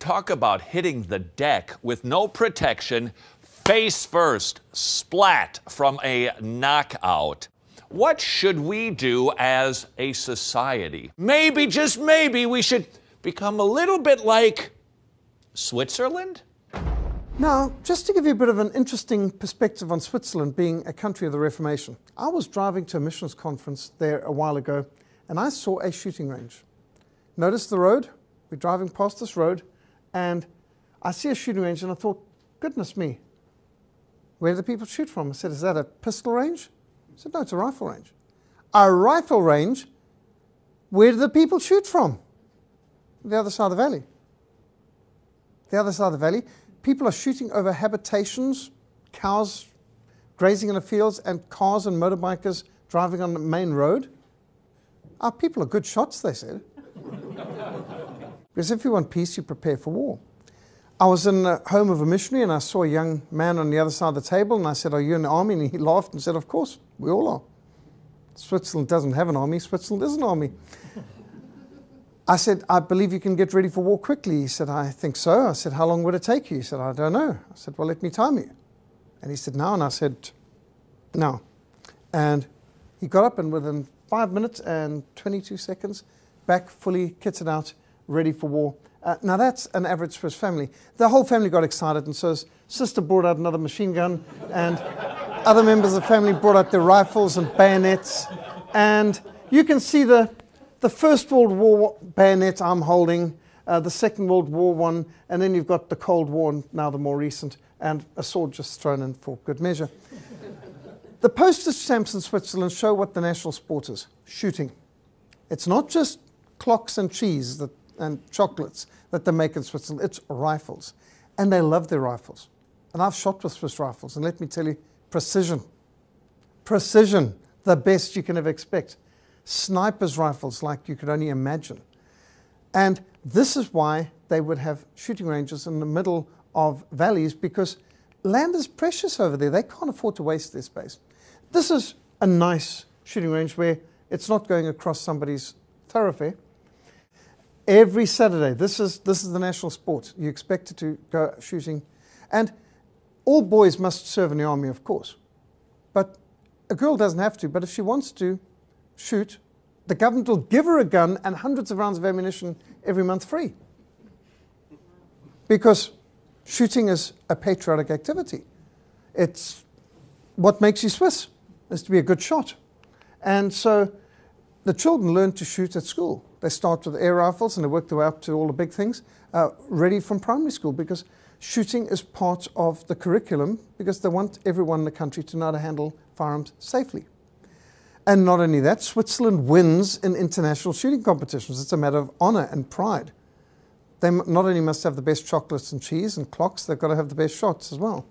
Talk about hitting the deck with no protection, face first, splat from a knockout. What should we do as a society? Maybe, just maybe, we should become a little bit like Switzerland? Now, just to give you a bit of an interesting perspective on Switzerland being a country of the Reformation, I was driving to a missions conference there a while ago and I saw a shooting range. Notice the road, we're driving past this road and I see a shooting range and I thought, goodness me, where do the people shoot from? I said, is that a pistol range? I said, no, it's a rifle range. A rifle range? Where do the people shoot from? The other side of the valley. The other side of the valley. People are shooting over habitations, cows grazing in the fields, and cars and motorbikers driving on the main road. Our people are good shots, they said. Because if you want peace, you prepare for war. I was in the home of a missionary and I saw a young man on the other side of the table and I said, are you in the army? And he laughed and said, of course, we all are. Switzerland doesn't have an army, Switzerland is an army. I said, I believe you can get ready for war quickly. He said, I think so. I said, how long would it take you? He said, I don't know. I said, well, let me time you. And he said, now. And I said, now. And he got up and within 5 minutes and 22 seconds, back fully kitted out, ready for war. Now that's an average Swiss family. The whole family got excited and so his sister brought out another machine gun and other members of the family brought out their rifles and bayonets. And you can see the First World War bayonet I'm holding, the Second World War one, and then you've got the Cold War, and now the more recent, and a sword just thrown in for good measure. The postage stamps in Switzerland show what the national sport is, shooting. It's not just clocks and cheese and chocolates that they make in Switzerland, it's rifles. And they love their rifles. And I've shot with Swiss rifles, and let me tell you, precision. Precision, the best you can ever expect. Snipers' rifles like you could only imagine. And this is why they would have shooting ranges in the middle of valleys, because land is precious over there. They can't afford to waste their space. This is a nice shooting range where it's not going across somebody's thoroughfare. Every Saturday, this is the national sport. You expect it to go shooting. And all boys must serve in the army, of course. But a girl doesn't have to. But if she wants to shoot, the government will give her a gun and hundreds of rounds of ammunition every month free. Because shooting is a patriotic activity. It's what makes you Swiss, is to be a good shot. And so the children learn to shoot at school. They start with air rifles and they work their way up to all the big things, ready from primary school, because shooting is part of the curriculum, because they want everyone in the country to know how to handle firearms safely. And not only that, Switzerland wins in international shooting competitions. It's a matter of honor and pride. They not only must have the best chocolates and cheese and clocks, they've got to have the best shots as well.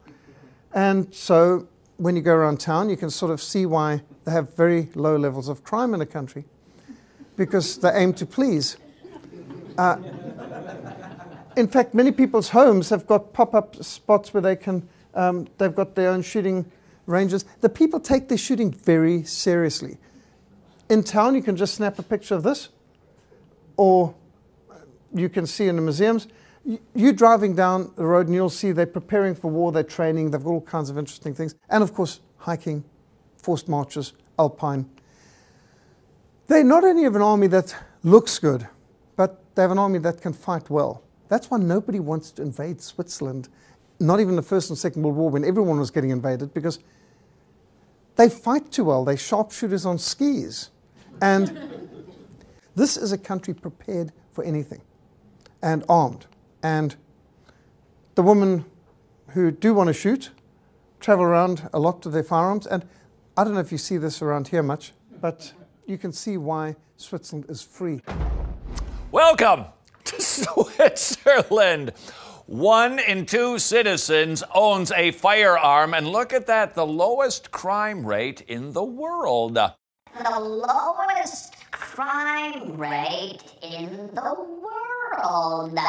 And so when you go around town, you can sort of see why they have very low levels of crime in the country, because they aim to please. In fact, many people's homes have got pop-up spots where they can, they've got their own shooting ranges. The people take their shooting very seriously. In town, you can just snap a picture of this, or you can see in the museums. You're driving down the road and you'll see they're preparing for war, they're training, they've got all kinds of interesting things. And of course, hiking, forced marches, alpine. They not only have an army that looks good, but they have an army that can fight well. That's why nobody wants to invade Switzerland, not even the First and Second World War when everyone was getting invaded, because they fight too well. They're sharpshooters on skis. And this is a country prepared for anything and armed. And the women who do want to shoot travel around a lot with their firearms. And I don't know if you see this around here much, but you can see why Switzerland is free. Welcome to Switzerland. 1 in 2 citizens owns a firearm, and look at that, the lowest crime rate in the world. The lowest crime rate in the world.